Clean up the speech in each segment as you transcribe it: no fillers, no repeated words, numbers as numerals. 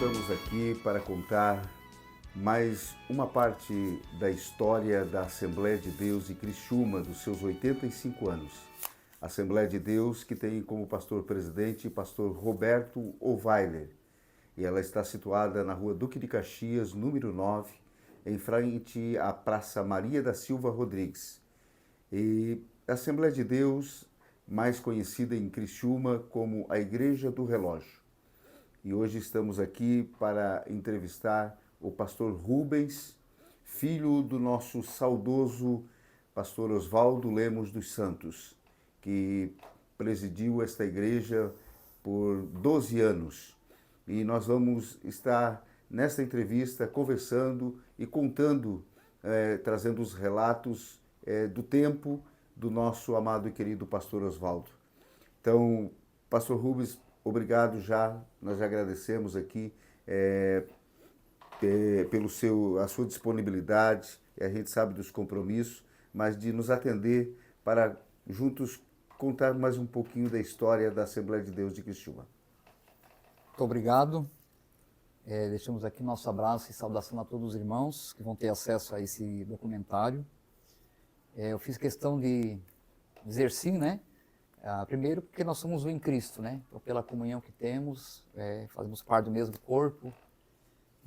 estamos aqui para contar mais uma parte da história da Assembleia de Deus de Criciúma, dos seus 85 anos. A Assembleia de Deus que tem como pastor-presidente o pastor Roberto Ovailer. E ela está situada na rua Duque de Caxias, número 9, em frente à Praça Maria da Silva Rodrigues. E a Assembleia de Deus, mais conhecida em Criciúma como a Igreja do Relógio. E hoje estamos aqui para entrevistar o pastor Rubens, filho do nosso saudoso pastor Oswaldo Lemos dos Santos, que presidiu esta igreja por 12 anos. E nós vamos estar nesta entrevista conversando e contando, trazendo os relatos do tempo do nosso amado e querido pastor Oswaldo. Então, pastor Rubens, obrigado nós já agradecemos aqui a sua disponibilidade, a gente sabe dos compromissos, mas de nos atender para juntos contar mais um pouquinho da história da Assembleia de Deus de Criciúma. Muito obrigado. Deixamos aqui nosso abraço e saudação a todos os irmãos que vão ter acesso a esse documentário. Eu fiz questão de dizer sim, né? Primeiro porque nós somos um em Cristo, né? Então, pela comunhão que temos, fazemos parte do mesmo corpo,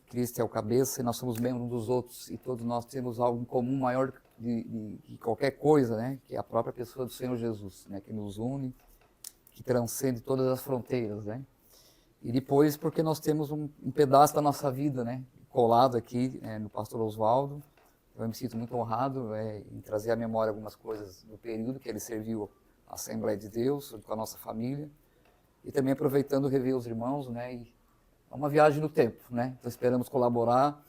Cristo é o cabeça e nós somos membros uns dos outros e todos nós temos algo em comum maior de qualquer coisa, né? Que é a própria pessoa do Senhor Jesus, né? Que nos une, que transcende todas as fronteiras, né? E depois porque nós temos um pedaço da nossa vida, né? Colado aqui no pastor Oswaldo. Eu me sinto muito honrado em trazer à memória algumas coisas do período que ele serviu a Assembleia de Deus, com a nossa família, e também aproveitando rever os irmãos, né? E é uma viagem no tempo, né? Então esperamos colaborar.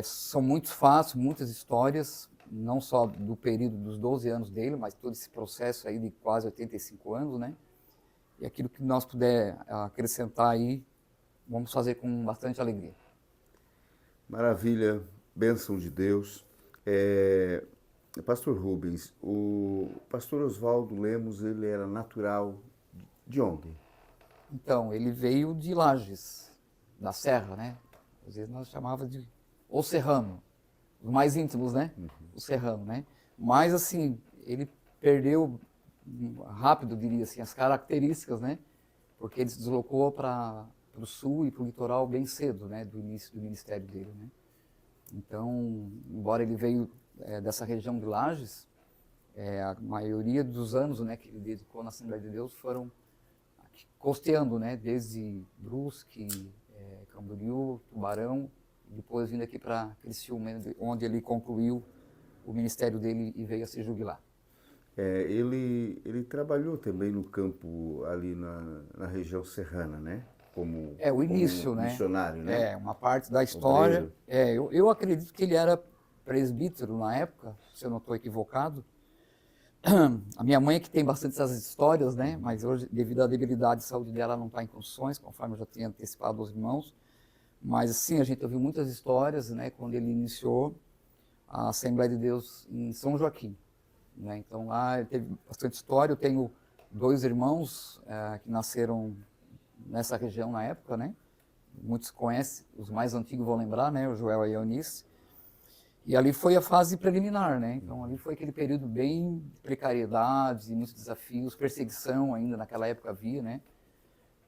São muitos fatos, muitas histórias, não só do período dos 12 anos dele, mas todo esse processo aí de quase 85 anos, né? E aquilo que nós puder acrescentar aí, vamos fazer com bastante alegria. Maravilha, bênção de Deus. Pastor Rubens, o pastor Oswaldo Lemos, ele era natural de onde? Então, ele veio de Lages, da Serra, né? Às vezes nós chamávamos de o serrano, os mais íntimos, né? O serrano, né? Mas, assim, ele perdeu rápido, diria assim, as características, né? Porque ele se deslocou para o sul e para o litoral bem cedo, né? Do início do ministério dele, né? Então, embora ele veio dessa região de Lages, a maioria dos anos, né, que ele dedicou na Assembleia de Deus foram costeando, né, desde Brusque, Camboriú, Tubarão, e depois vindo aqui para Criciúma, onde ele concluiu o ministério dele e veio a se jubilar. Ele trabalhou também no campo ali na região serrana, né? Como o início, como né? missionário, né? Uma parte da história. Obreiro. Eu acredito que ele era presbítero na época, se eu não estou equivocado. A minha mãe é que tem bastante essas histórias, né? Mas hoje, devido à debilidade de saúde dela, não está em condições, conforme eu já tinha antecipado aos irmãos. Mas, sim, a gente ouviu muitas histórias, né? Quando ele iniciou a Assembleia de Deus em São Joaquim, né? Então, lá ele teve bastante história. Eu tenho 2 irmãos que nasceram nessa região na época, né? Muitos conhecem, os mais antigos vão lembrar, né? O Joel e a Eunice. E ali foi a fase preliminar, né? Então ali foi aquele período bem de precariedade, muitos desafios, perseguição ainda naquela época havia, né?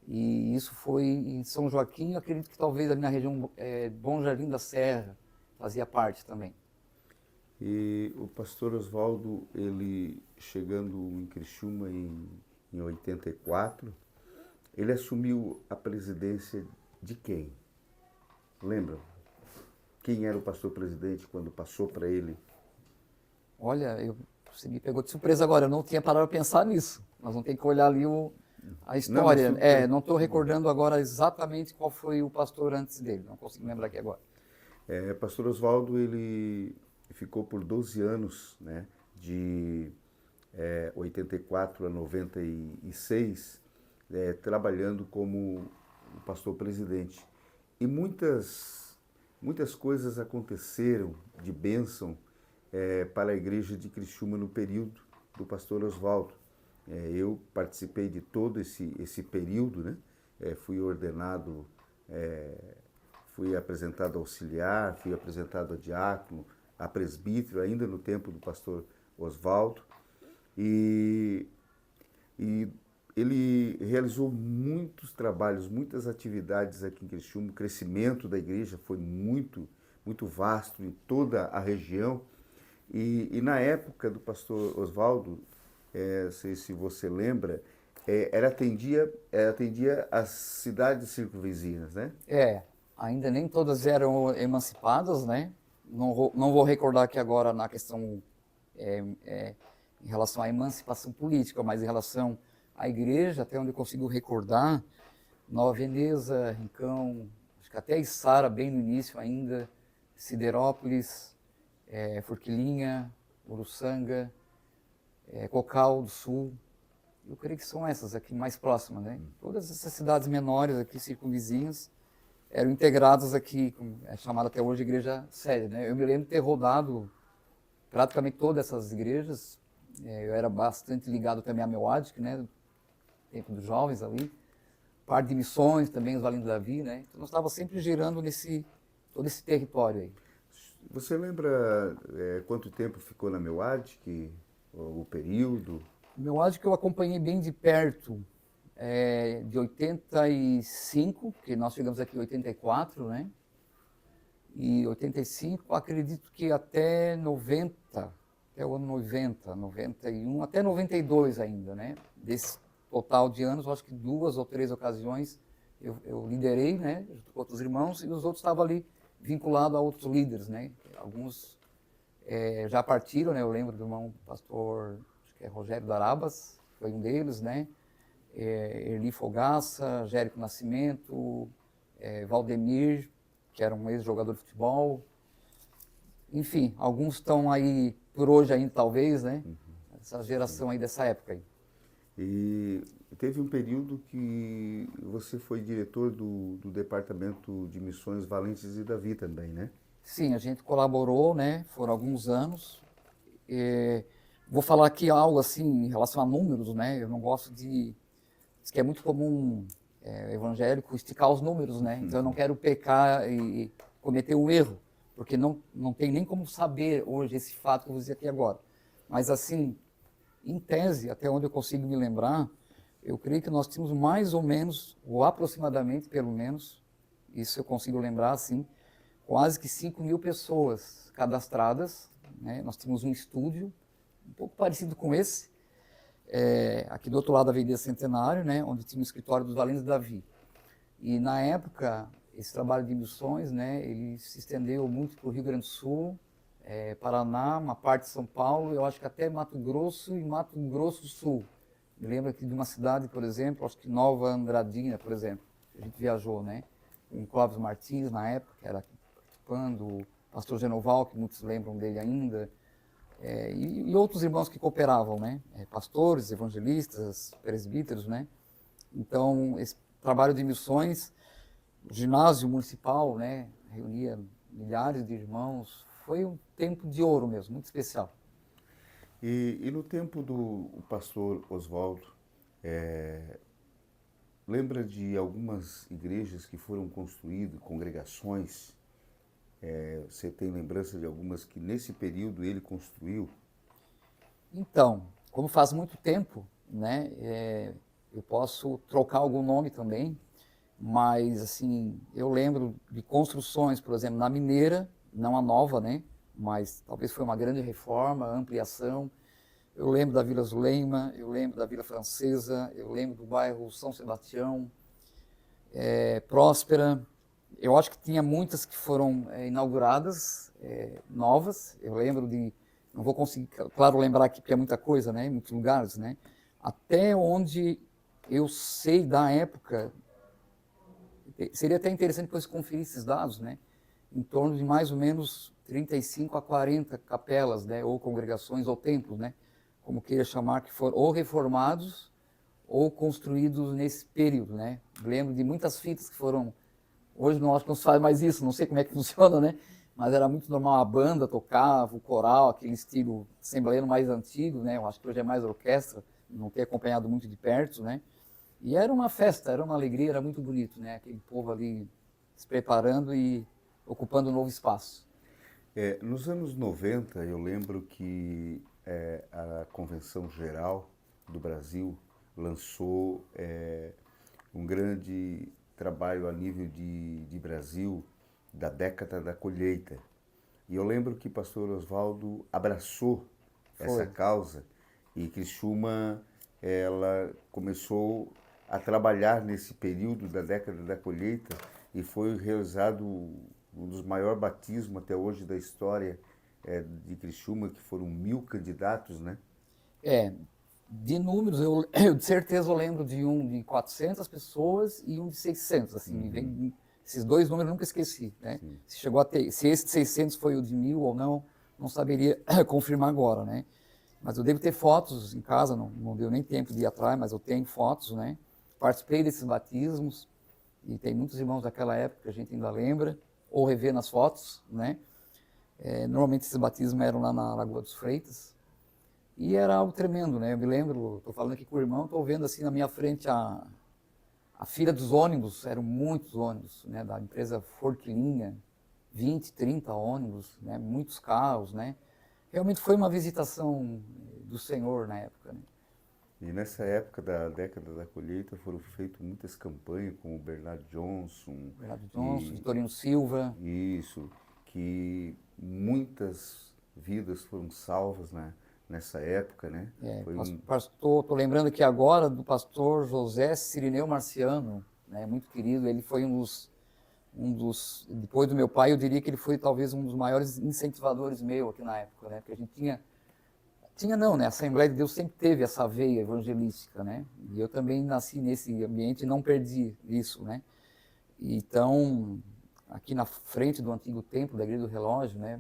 E isso foi em São Joaquim, eu acredito que talvez ali na região Bom Jardim da Serra fazia parte também. E o pastor Oswaldo, ele chegando em Criciúma em 84, ele assumiu a presidência de quem? Lembra? Quem era o pastor-presidente quando passou para ele? Olha, você me pegou de surpresa agora, eu não tinha parado para pensar nisso. Nós vamos ter que olhar ali a história. Não estou recordando agora exatamente qual foi o pastor antes dele, não consigo lembrar aqui agora. Pastor Oswaldo, ele ficou por 12 anos, né, de 84 a 96, trabalhando como o pastor-presidente. E muitas coisas aconteceram de bênção para a igreja de Criciúma no período do pastor Oswaldo. Eu participei de todo esse período, né? Fui ordenado fui apresentado auxiliar, fui apresentado a diácono, a presbítero, ainda no tempo do pastor Oswaldo. E ele realizou muitos trabalhos, muitas atividades aqui em Criciúma. O crescimento da igreja foi muito vasto em toda a região. E na época do pastor Oswaldo, não sei se você lembra, atendia as cidades circunvizinhas, né? Ainda nem todas eram emancipadas, né? Não vou recordar aqui agora na questão em relação à emancipação política, mas em relação à igreja, até onde eu consigo recordar, Nova Veneza, Rincão, acho que até Içara, bem no início ainda, Siderópolis, Forquilinha, Uruçanga, Cocal do Sul. Eu creio que são essas aqui mais próximas, né? Todas essas cidades menores aqui, circunvizinhas, eram integradas aqui, é chamada até hoje igreja sede, né? Eu me lembro de ter rodado praticamente todas essas igrejas. Eu era bastante ligado também à Meuadic, né? Tempo dos jovens ali. Parte de missões também, os Valinhos da Davi, né? Então nós estávamos sempre girando todo esse território aí. Você lembra quanto tempo ficou na Meuadic, o período? Meuadic eu acompanhei bem de perto, de 85, que nós chegamos aqui em 84, né? E 85, acredito que até 90, até o ano 90, 91, até 92 ainda, né? Desse total de anos, eu acho que 2 ou 3 ocasiões eu liderei, né? Junto com outros irmãos, e os outros estavam ali vinculados a outros líderes, né? Alguns já partiram, né? Eu lembro do irmão pastor, acho que é Rogério Darabas, foi um deles, né? Erli Fogaça, Jérico Nascimento, Valdemir, que era um ex-jogador de futebol. Enfim, alguns estão aí por hoje ainda, talvez, né? Essa geração aí dessa época aí. E teve um período que você foi diretor do Departamento de Missões Valentes e Davi também, né? Sim, a gente colaborou, né? Foram alguns anos. Vou falar aqui algo assim em relação a números, né? Eu não gosto de... Diz que é muito comum evangélico esticar os números, né? Então eu não quero pecar e cometer um erro, porque não tem nem como saber hoje esse fato que eu vou dizer aqui agora. Mas assim, em tese, até onde eu consigo me lembrar, eu creio que nós tínhamos mais ou menos, ou aproximadamente pelo menos, isso eu consigo lembrar assim, quase que 5.000 pessoas cadastradas, né? Nós tínhamos um estúdio um pouco parecido com esse, aqui do outro lado da Avenida Centenário, né? Onde tinha o escritório dos Valinhos da Davi. E na época, esse trabalho de missões, né? Ele se estendeu muito para o Rio Grande do Sul, Paraná, uma parte de São Paulo, eu acho que até Mato Grosso e Mato Grosso do Sul. Me lembro aqui de uma cidade, por exemplo, acho que Nova Andradina, por exemplo, a gente viajou, né? Com o Clóvis Martins, na época, que era participando, o pastor Genoval, que muitos lembram dele ainda, e outros irmãos que cooperavam, né? Pastores, evangelistas, presbíteros, né? Então, esse trabalho de missões, o ginásio municipal, né? Reunia milhares de irmãos, foi um tempo de ouro mesmo, muito especial. E no tempo do pastor Oswaldo, lembra de algumas igrejas que foram construídas, congregações? Você tem lembrança de algumas que nesse período ele construiu? Então, como faz muito tempo, né? Eu posso trocar algum nome também, mas assim, eu lembro de construções, por exemplo, na Mineira, não a nova, né? Mas talvez foi uma grande reforma, ampliação. Eu lembro da Vila Zuleima, eu lembro da Vila Francesa, eu lembro do bairro São Sebastião, Próspera. Eu acho que tinha muitas que foram inauguradas, novas. Eu lembro de, não vou conseguir, claro, lembrar aqui porque é muita coisa, né? Muitos lugares, né? Até onde eu sei da época, seria até interessante depois conferir esses dados, né? Em torno de mais ou menos 35 a 40 capelas, né? Ou congregações, ou templos, né? Como queira chamar, que foram ou reformados ou construídos nesse período, né? Lembro de muitas fitas que foram... Hoje não acho que não se faz mais isso, não sei como é que funciona, né? Mas era muito normal, a banda tocava, o coral, aquele estilo assembleano mais antigo, né? Eu acho que hoje é mais orquestra, não tenho acompanhado muito de perto, né? E era uma festa, era uma alegria, era muito bonito, né? Aquele povo ali se preparando e ocupando um novo espaço. Nos anos 90, eu lembro que a Convenção Geral do Brasil lançou um grande trabalho a nível de Brasil da década da colheita. E eu lembro que pastor Oswaldo abraçou essa Foi. causa e Criciúma ela começou a trabalhar nesse período da década da colheita e foi realizado um dos maiores batismos até hoje da história de Criciúma, que foram 1000 candidatos, né? É, de números, eu de certeza eu lembro de um de 400 pessoas e um de 600, assim, esses dois números eu nunca esqueci, né? Sim. Se chegou a ter, se esse de 600 foi o de 1000 ou não, não saberia confirmar agora, né? Mas eu devo ter fotos em casa, não deu nem tempo de ir atrás, mas eu tenho fotos, né? Participei desses batismos e tem muitos irmãos daquela época que a gente ainda lembra, ou revê nas fotos, né? Normalmente esses batismos eram lá na Lagoa dos Freitas, e era algo tremendo, né? Eu me lembro, estou falando aqui com o irmão, estou vendo assim na minha frente a fila dos ônibus, eram muitos ônibus, né? Da empresa Forquilinha, 20, 30 ônibus, né? Muitos carros, né? Realmente foi uma visitação do Senhor na época, né? E nessa época da década da colheita foram feitas muitas campanhas com o Bernard Johnson. Bernardo Johnson, Vitorino Silva. Isso, que muitas vidas foram salvas, né, nessa época, né? Foi Pastor, estou lembrando aqui agora do pastor José Cirineu Marciano, né? Muito querido, ele foi depois do meu pai, eu diria que ele foi talvez um dos maiores incentivadores meu aqui na época, né? Porque a gente tinha não, né? A Assembleia de Deus sempre teve essa veia evangelística, né? E eu também nasci nesse ambiente e não perdi isso, né? Então, aqui na frente do antigo templo da Igreja do Relógio, né?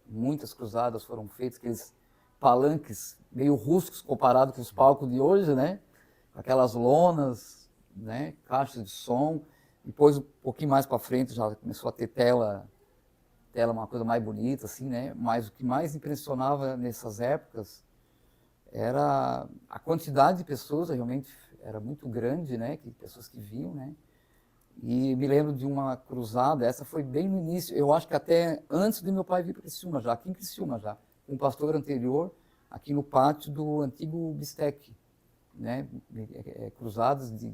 Muitas cruzadas foram feitas, aqueles palanques meio rústicos comparado com os palcos de hoje, né? Aquelas lonas, né? Caixas de som. Depois, um pouquinho mais para frente, já começou a ter tela, uma coisa mais bonita, assim, né? Mas o que mais impressionava nessas épocas era a quantidade de pessoas, realmente era muito grande, né? Pessoas que viam, né? E me lembro de uma cruzada, essa foi bem no início, eu acho que até antes de meu pai vir para Criciúma já, aqui em Criciúma já, com um pastor anterior, aqui no pátio do antigo Bistec, né? Cruzadas de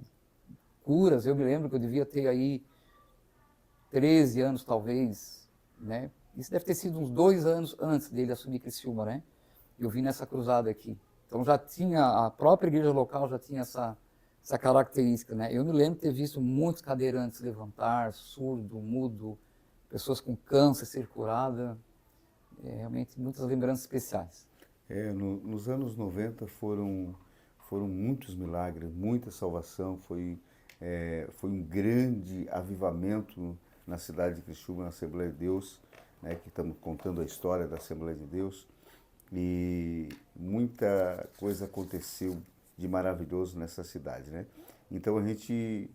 curas, eu me lembro que eu devia ter aí 13 anos talvez, né? Isso deve ter sido uns 2 anos antes dele assumir Criciúma, né? Eu vim nessa cruzada aqui. Então já tinha, a própria igreja local já tinha essa característica, né? Eu me lembro de ter visto muitos cadeirantes levantar, surdo, mudo, pessoas com câncer ser curada, realmente muitas lembranças especiais. Nos anos 90 foram muitos milagres, muita salvação, foi um grande avivamento na cidade de Criciúma, na Assembleia de Deus, né, que estamos contando a história da Assembleia de Deus, e muita coisa aconteceu de maravilhoso nessa cidade, né? Então a gente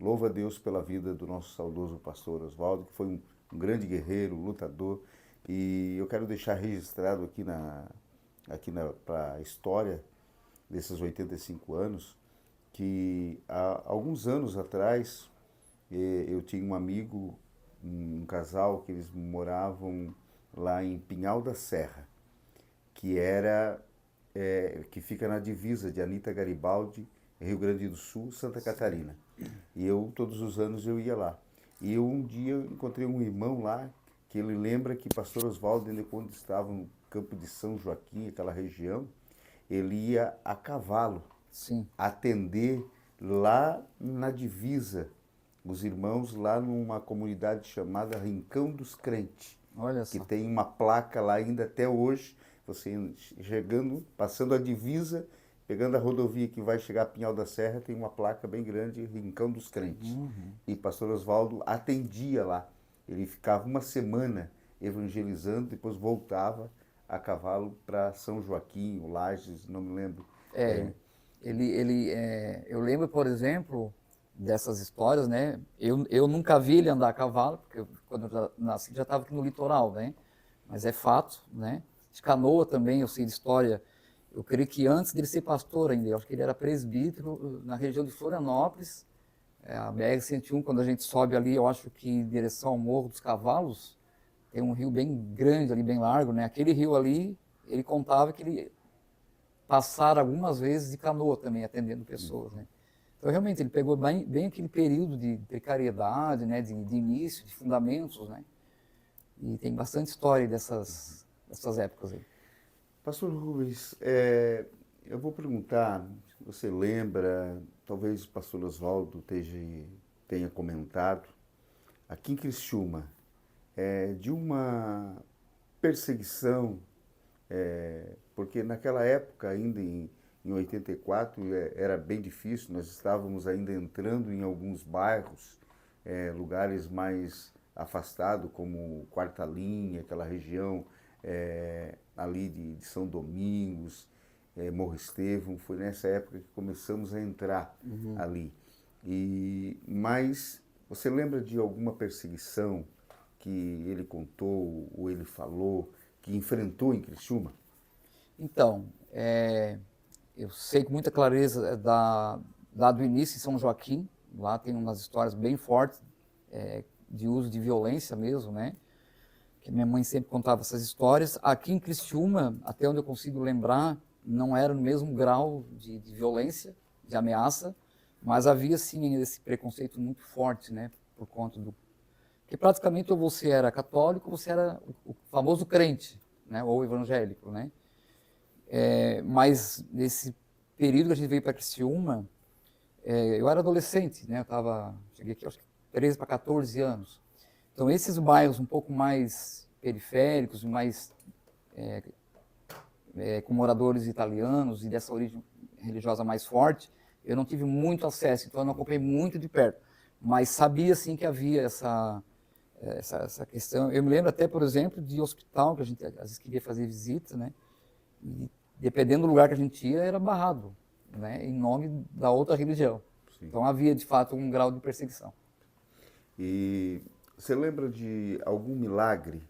louva a Deus pela vida do nosso saudoso pastor Oswaldo, que foi um grande guerreiro, lutador, e eu quero deixar registrado para a história desses 85 anos, que há alguns anos atrás eu tinha um amigo, um casal que eles moravam lá em Pinhal da Serra, que fica na divisa de Anita Garibaldi, Rio Grande do Sul, Santa Catarina. E eu, todos os anos, eu ia lá. E eu um dia encontrei um irmão lá, que ele lembra que pastor Oswaldo, ainda quando estava no campo de São Joaquim, aquela região, ele ia a cavalo. Sim. Atender lá na divisa, os irmãos lá numa comunidade chamada Rincão dos Crentes. Olha só. Que tem uma placa lá ainda até hoje, você chegando, passando a divisa, pegando a rodovia que vai chegar a Pinhal da Serra, tem uma placa bem grande, Rincão dos Crentes. E pastor Oswaldo atendia lá. Ele ficava uma semana evangelizando, depois voltava a cavalo para São Joaquim, ou Lages, não me lembro. Eu lembro, por exemplo, dessas histórias, né? Eu nunca vi ele andar a cavalo, porque quando eu já nasci já estava aqui no litoral, né? Mas é fato, né? De canoa também, eu sei de história. eu creio que antes dele ser pastor ainda, eu acho que ele era presbítero na região de Florianópolis, a BR-101, quando a gente sobe ali, eu acho que em direção ao Morro dos Cavalos, tem um rio bem grande ali, bem largo, né? Aquele rio ali, ele contava que ele passara algumas vezes de canoa também, atendendo pessoas, né? Então, realmente, ele pegou bem aquele período de precariedade, né? De início, de fundamentos, né? E tem bastante história dessas épocas aí. Pastor Rubens, eu vou perguntar, se você lembra, talvez o pastor Oswaldo tenha comentado, aqui em Criciúma, de uma perseguição, porque naquela época, ainda em 84, era bem difícil, nós estávamos ainda entrando em alguns bairros, lugares mais afastados, como Quarta Linha, aquela região ali de São Domingos, Morro Estevão, foi nessa época que começamos a entrar ali. Mas você lembra de alguma perseguição que ele contou ou ele falou, que enfrentou em Criciúma? Então, eu sei com muita clareza do início em São Joaquim, lá tem umas histórias bem fortes de uso de violência mesmo, né? Que minha mãe sempre contava essas histórias. Aqui em Criciúma, até onde eu consigo lembrar, não era no mesmo grau de violência, de ameaça, mas havia sim esse preconceito muito forte, né? Por conta do... Porque praticamente ou você era católico ou você era o famoso crente, né? Ou evangélico, né? Mas nesse período que a gente veio para Criciúma, eu era adolescente, né? Cheguei aqui aos 13 para 14 anos. Então esses bairros um pouco mais periféricos, mais com moradores italianos e dessa origem religiosa mais forte, eu não tive muito acesso, então eu não acompanhei muito de perto. Mas sabia sim que havia essa questão. Eu me lembro até, por exemplo, de hospital, que a gente às vezes queria fazer visita, né? E dependendo do lugar que a gente ia, era barrado, né? Em nome da outra religião. Sim. Então havia, de fato, um grau de perseguição. E você lembra de algum milagre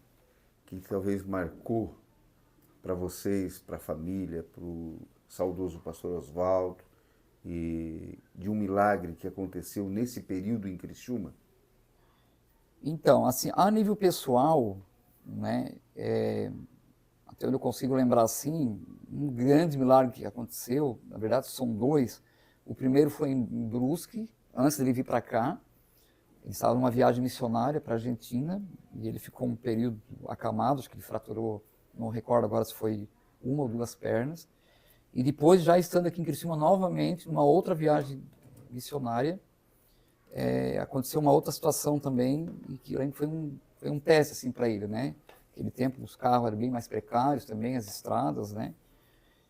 que talvez marcou para vocês, para a família, para o saudoso pastor Oswaldo, e de um milagre que aconteceu nesse período em Criciúma? Então, assim, a nível pessoal, né, até onde eu consigo lembrar assim, um grande milagre que aconteceu, na verdade são dois. O primeiro foi em Brusque, antes de ele vir para cá. Ele estava numa viagem missionária para a Argentina e ele ficou um período acamado, acho que ele fraturou, não recordo agora se foi uma ou duas pernas. E depois, já estando aqui em Criciúma novamente, numa outra viagem missionária, aconteceu uma outra situação também, e que foi um teste assim, para ele, né? Aquele tempo os carros eram bem mais precários também, as estradas, né?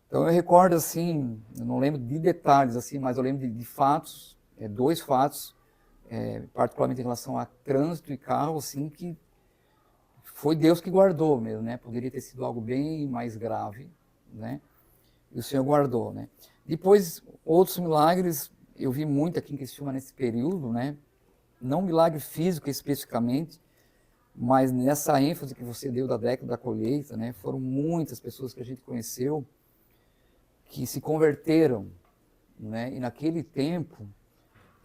Então eu recordo assim, eu não lembro de detalhes assim, mas eu lembro de fatos, dois fatos, particularmente em relação a trânsito e carro, assim, que foi Deus que guardou mesmo, né? Poderia ter sido algo bem mais grave, né? E o Senhor guardou, né? Depois, outros milagres, eu vi muito aqui em Criciúma nesse período, né? Não milagre físico especificamente, mas nessa ênfase que você deu da década da colheita, né? Foram muitas pessoas que a gente conheceu que se converteram, né? E naquele tempo,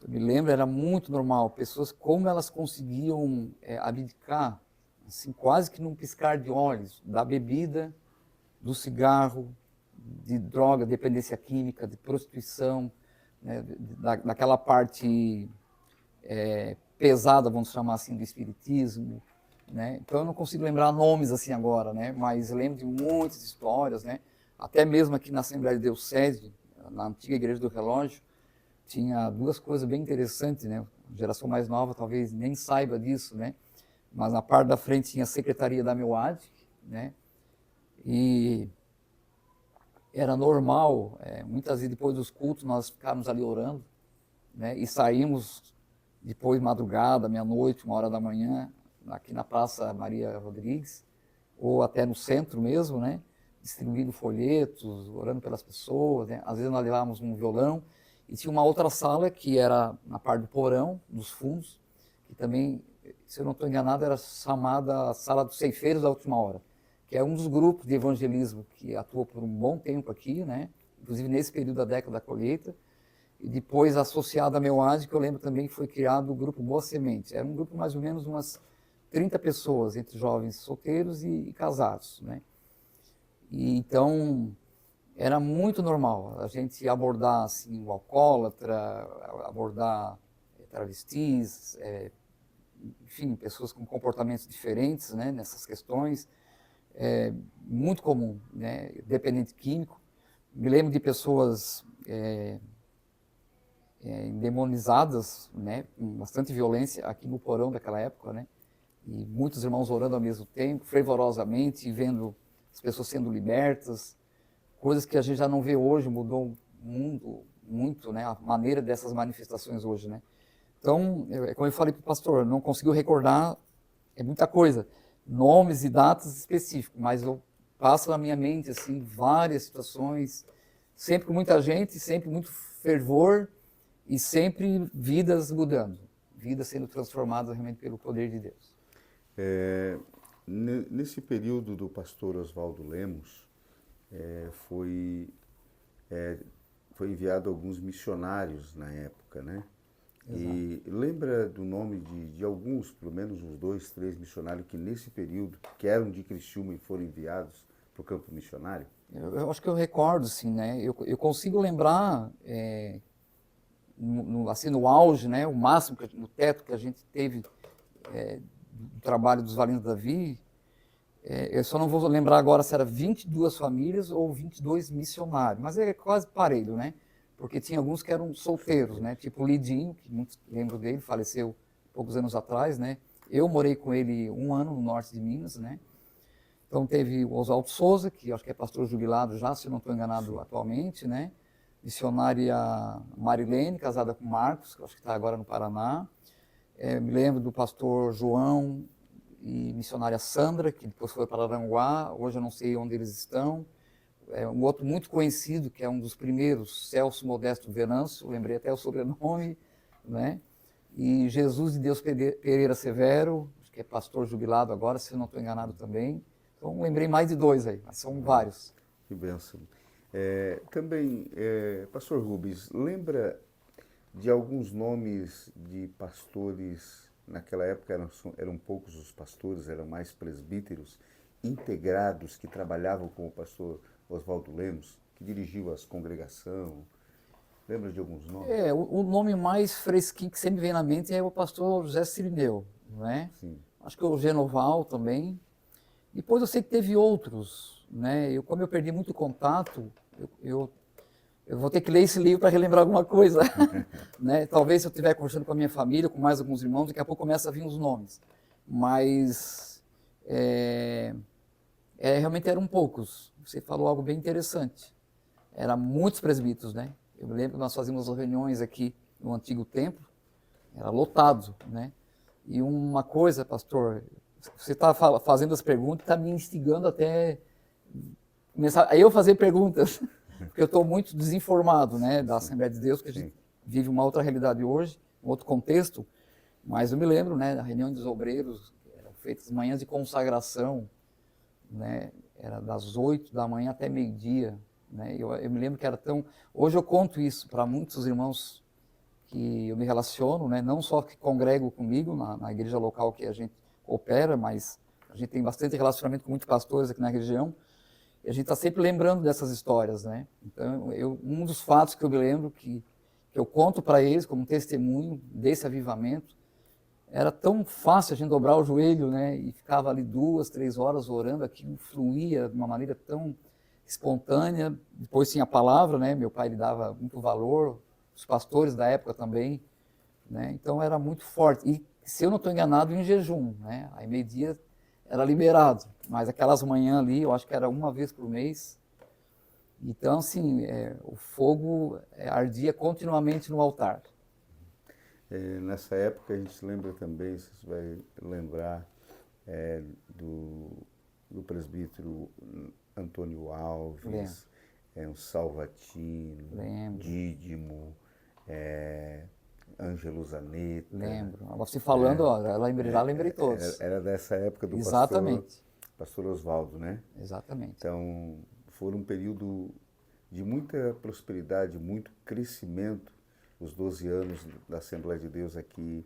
eu me lembro, era muito normal, pessoas como elas conseguiam abdicar, assim, quase que num piscar de olhos, da bebida, do cigarro, de droga, dependência química, de prostituição, né, daquela parte pesada, vamos chamar assim, do espiritismo, né? Então eu não consigo lembrar nomes assim agora, né? Mas lembro de muitas histórias, né? Até mesmo aqui na Assembleia de Deus Sede, na antiga Igreja do Relógio, tinha duas coisas bem interessantes, né? A geração mais nova talvez nem saiba disso, né? Mas na parte da frente tinha a Secretaria da MEUAD, né? E era normal, muitas vezes depois dos cultos nós ficávamos ali orando, né? E saímos depois madrugada, meia-noite, 1h da manhã, aqui na Praça Maria Rodrigues, ou até no centro mesmo, né? Distribuindo folhetos, orando pelas pessoas, né? Às vezes nós levávamos um violão, e tinha uma outra sala que era na parte do porão, dos fundos, que também, se eu não estou enganado, era chamada Sala dos Ceifeiros da Última Hora. que é um dos grupos de evangelismo que atuou por um bom tempo aqui, né? Inclusive nesse período da década da colheita. E depois, associado à Meuad, que eu lembro também que foi criado o grupo Boa Semente. Era um grupo mais ou menos umas 30 pessoas, entre jovens solteiros e casados, né? E então, era muito normal a gente abordar assim, o alcoólatra, abordar travestis, enfim, pessoas com comportamentos diferentes, né, nessas questões. Muito comum, né, dependente químico. Me lembro de pessoas endemonizadas, né, com bastante violência aqui no porão daquela época, né, e muitos irmãos orando ao mesmo tempo, fervorosamente, e vendo as pessoas sendo libertas, coisas que a gente já não vê hoje, mudou o mundo muito, né, a maneira dessas manifestações hoje, né. Então, como eu falei para o pastor, não conseguiu recordar muita coisa, nomes e datas específicos, mas eu passo na minha mente assim várias situações, sempre com muita gente, sempre muito fervor e sempre vidas mudando, vidas sendo transformadas realmente pelo poder de Deus. Nesse período do pastor Oswaldo Lemos, foi enviado alguns missionários na época, né? Exato. E lembra do nome de alguns, pelo menos uns 2, 3 missionários que nesse período, que eram de Criciúma e foram enviados para o campo missionário? Eu acho que eu recordo, sim, né? Eu consigo lembrar, assim, no auge, né? O máximo, no teto que a gente teve do trabalho dos Valentes Davi, eu só não vou lembrar agora se era 22 famílias ou 22 missionários, mas é quase parelho, né? Porque tinha alguns que eram solteiros, né? Tipo o Lidinho, que muitos lembram dele, faleceu poucos anos atrás, né? Eu morei com ele 1 ano no norte de Minas, né? Então teve o Oswaldo Souza, que acho que é pastor jubilado já, se eu não estou enganado atualmente, né? Missionária Marilene, casada com Marcos, que acho que está agora no Paraná. Me lembro do pastor João e missionária Sandra, que depois foi para Aranguá, hoje eu não sei onde eles estão. Um outro muito conhecido, que é um dos primeiros, Celso Modesto Venâncio, lembrei até o sobrenome, né? E Jesus de Deus Pereira Severo, que é pastor jubilado agora, se eu não estou enganado também. Então, lembrei mais de 2 aí, mas são vários. Que bênção. Também, pastor Rubens, lembra de alguns nomes de pastores, naquela época eram poucos os pastores, eram mais presbíteros, integrados, que trabalhavam com o pastor Oswaldo Lemos, que dirigiu as congregação. Lembra de alguns nomes? O nome mais fresquinho que sempre vem na mente é o pastor José Cirineu, né? Sim. Acho que o Genoval também. Depois eu sei que teve outros, né? Como eu perdi muito contato, eu vou ter que ler esse livro para relembrar alguma coisa, né? Talvez se eu estiver conversando com a minha família, com mais alguns irmãos, daqui a pouco começa a vir os nomes. Mas realmente eram poucos. Você falou algo bem interessante. Eram muitos presbíteros, né? Eu me lembro que nós fazíamos reuniões aqui no antigo templo, era lotado, né? E uma coisa, pastor, você está fazendo as perguntas, está me instigando até começar a eu fazer perguntas, porque eu estou muito desinformado, né, da Assembleia de Deus, que a gente vive uma outra realidade hoje, um outro contexto, mas eu me lembro, né, da reunião dos obreiros, eram feitas manhãs de consagração, né, era das 8 da manhã até meio-dia, né, eu me lembro que era tão... Hoje eu conto isso para muitos irmãos que eu me relaciono, né, não só que congregam comigo na igreja local que a gente opera, mas a gente tem bastante relacionamento com muitos pastores aqui na região, e a gente está sempre lembrando dessas histórias, né? Então, um dos fatos que eu me lembro, que eu conto para eles como testemunho desse avivamento, era tão fácil a gente dobrar o joelho, né, e ficava ali 2, 3 horas orando, aquilo fluía de uma maneira tão espontânea. Depois tinha a palavra, né, meu pai lhe dava muito valor, os pastores da época também, né? Então era muito forte. E, se eu não estou enganado, em jejum, né? Aí meio-dia era liberado, mas aquelas manhãs ali, eu acho que era uma vez por mês. Então, assim, o fogo ardia continuamente no altar. Nessa época a gente lembra também, você vai lembrar do presbítero Antônio Alves, um Salvatino, Dídimo, Ângelo Zanetta. Lembro. Agora você falando, ó, já lembrei todos. Era dessa época do Exatamente. pastor Pastor Oswaldo, né? Exatamente. Então, foi um período de muita prosperidade, muito crescimento, os 12 anos da Assembleia de Deus aqui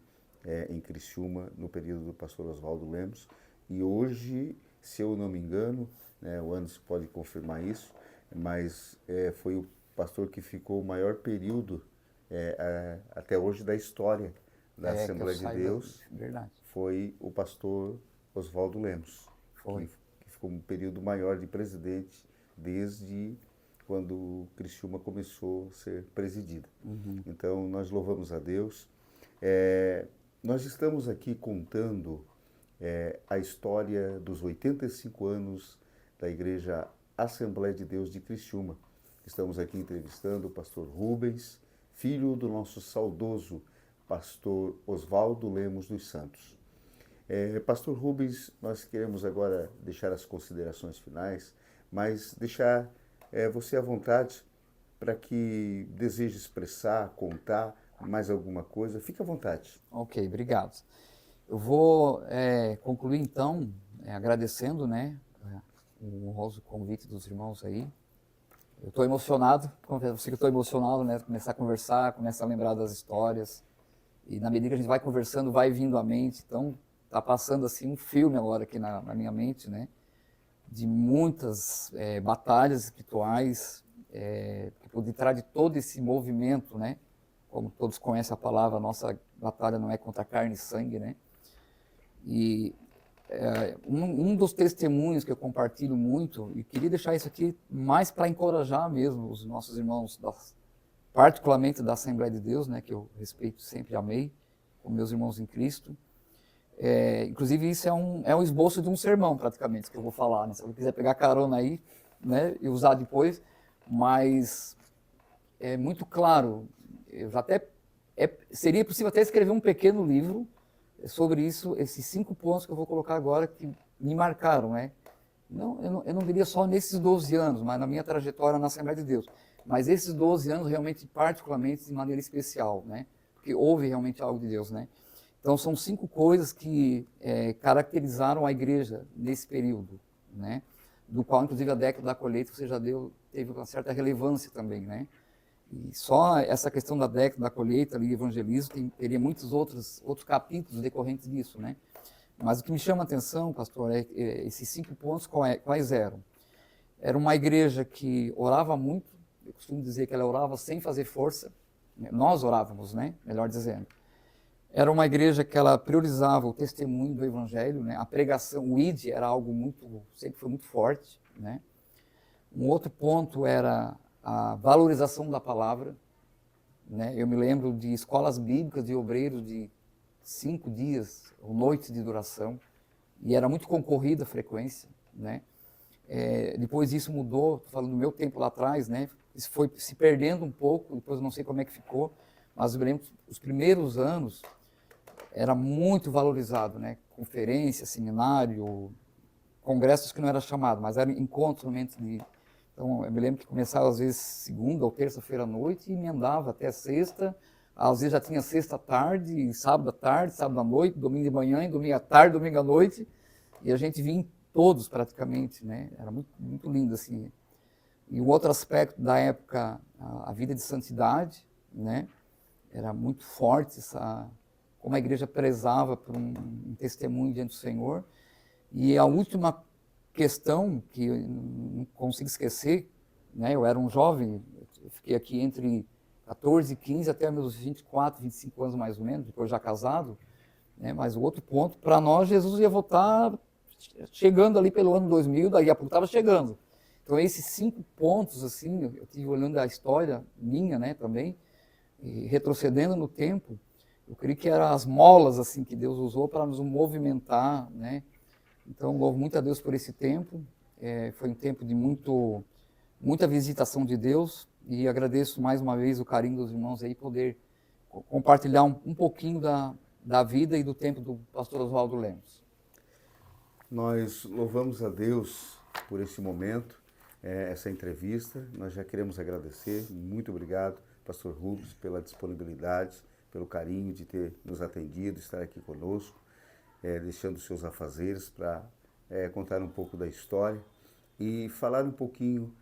em Criciúma, no período do pastor Oswaldo Lemos. E hoje, se eu não me engano, né, o Anderson pode confirmar isso, mas foi o pastor que ficou o maior período até hoje da história da Assembleia de Deus. Verdade. Foi o pastor Oswaldo Lemos, Foi. que ficou um período maior de presidente desde quando Criciúma começou a ser presidida. Então, nós louvamos a Deus. Nós estamos aqui contando a história dos 85 anos da Igreja Assembleia de Deus de Criciúma. Estamos aqui entrevistando o pastor Rubens, filho do nosso saudoso pastor Oswaldo Lemos dos Santos. Pastor Rubens, nós queremos agora deixar as considerações finais, mas deixar você à vontade para que deseje expressar, contar mais alguma coisa. Fique à vontade. Ok, obrigado. Eu vou concluir então agradecendo, né, o honroso convite dos irmãos aí. Eu estou emocionado, confesso que estou emocionado, né, começar a conversar, começar a lembrar das histórias. E na medida que a gente vai conversando, vai vindo à mente. Então, está passando assim um filme agora aqui na minha mente, né, de muitas batalhas espirituais, que por detrás de todo esse movimento, né, como todos conhecem a palavra, a nossa batalha não é contra carne e sangue, né? E um dos testemunhos que eu compartilho muito, e queria deixar isso aqui mais para encorajar mesmo os nossos irmãos, particularmente da Assembleia de Deus, né, que eu respeito sempre, amei, como meus irmãos em Cristo. Inclusive isso é um esboço de um sermão praticamente que eu vou falar, né? Se você quiser pegar carona aí, né, e usar depois, mas é muito claro. Seria possível até escrever um pequeno livro sobre isso, esses 5 pontos que eu vou colocar agora que me marcaram, né? Eu não diria só nesses 12 anos, mas na minha trajetória na Assembleia de Deus. Mas esses 12 anos realmente, particularmente, de maneira especial, né? Porque houve realmente algo de Deus, né? Então, são 5 coisas que caracterizaram a igreja nesse período, né? Do qual, inclusive, a década da colheita você já teve uma certa relevância também, né? E só essa questão da década da colheita ali, evangelismo, teria muitos outros capítulos decorrentes disso, né? Mas o que me chama a atenção, pastor, esses 5 pontos quais eram. Era uma igreja que orava muito, eu costumo dizer que ela orava sem fazer força, nós orávamos, né? Melhor dizendo. Era uma igreja que ela priorizava o testemunho do evangelho, né? A pregação, o ID era algo sempre foi muito forte, né? Um outro ponto era a valorização da palavra, né? Eu me lembro de escolas bíblicas de obreiros de 5 dias ou noites de duração, e era muito concorrida a frequência, né? Depois isso mudou, estou falando do meu tempo lá atrás, né? Isso foi se perdendo um pouco, depois eu não sei como é que ficou, mas eu me lembro que os primeiros anos era muito valorizado, né? Conferência, seminário, congressos que não era chamado, mas eram encontros realmente de... Então, eu me lembro que começava às vezes segunda ou terça-feira à noite e emendava até sexta, às vezes já tinha sexta à tarde, sábado à tarde, sábado à noite, domingo de manhã, domingo à tarde, domingo à noite, e a gente vinha em todos praticamente, né? Era muito, muito lindo assim. E um outro aspecto da época, a vida de santidade, né? Era muito forte como a igreja prezava por um testemunho diante do Senhor. E a última questão que eu não consigo esquecer, né? Eu era um jovem, eu fiquei aqui entre 14 e 15 até meus 24, 25 anos mais ou menos, depois já casado, né? Mas o outro ponto, para nós, Jesus ia voltar chegando ali pelo ano 2000, daí a pouco estava chegando. Então esses 5 pontos, assim, eu tive olhando a história minha, né, também, e retrocedendo no tempo, eu creio que eram as molas, assim, que Deus usou para nos movimentar, né? Então, louvo muito a Deus por esse tempo. Foi um tempo de muita visitação de Deus, e agradeço mais uma vez o carinho dos irmãos aí, poder compartilhar um pouquinho da vida e do tempo do pastor Oswaldo Lemos. Nós louvamos a Deus por esse momento, essa entrevista. Nós já queremos agradecer. Muito obrigado, pastor Rubens, pela disponibilidade, pelo carinho de ter nos atendido, estar aqui conosco, deixando os seus afazeres para contar um pouco da história e falar um pouquinho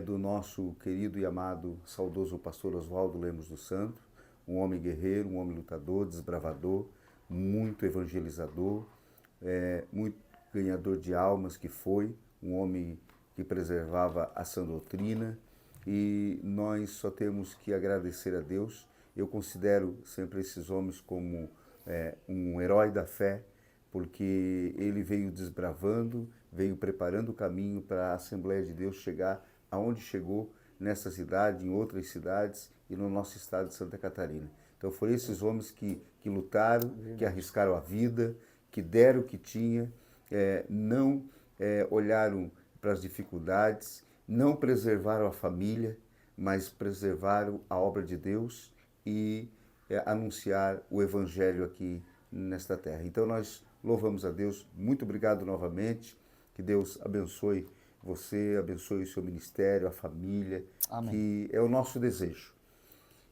do nosso querido e amado, saudoso pastor Oswaldo Lemos dos Santos, um homem guerreiro, um homem lutador, desbravador, muito evangelizador, muito ganhador de almas que foi, um homem que preservava a sã doutrina, e nós só temos que agradecer a Deus. Eu considero sempre esses homens como um herói da fé, porque ele veio desbravando, veio preparando o caminho para a Assembleia de Deus chegar aonde chegou, nessa cidade, em outras cidades e no nosso estado de Santa Catarina. Então foram esses homens que lutaram, que arriscaram a vida, que deram o que tinha, não olharam para as dificuldades, não preservaram a família, mas preservaram a obra de Deus e anunciar o Evangelho aqui nesta terra. Então nós louvamos a Deus. Muito obrigado novamente. Que Deus abençoe você, abençoe o seu ministério, a família, Amém. Que é o nosso desejo.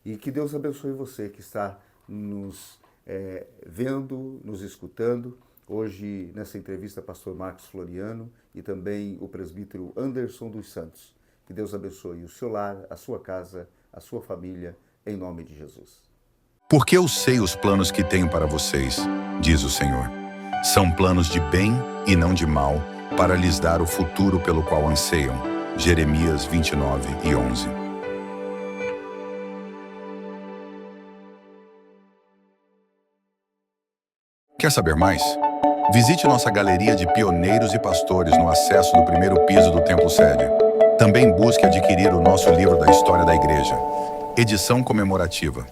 E que Deus abençoe você que está nos vendo, nos escutando. Hoje, nessa entrevista, pastor Marcos Floriano e também o presbítero Anderson dos Santos. Que Deus abençoe o seu lar, a sua casa, a sua família, em nome de Jesus. Porque eu sei os planos que tenho para vocês, diz o Senhor. São planos de bem e não de mal, para lhes dar o futuro pelo qual anseiam. Jeremias 29:11. Quer saber mais? Visite nossa galeria de pioneiros e pastores no acesso do primeiro piso do Templo Sede. Também busque adquirir o nosso livro da história da igreja, edição comemorativa.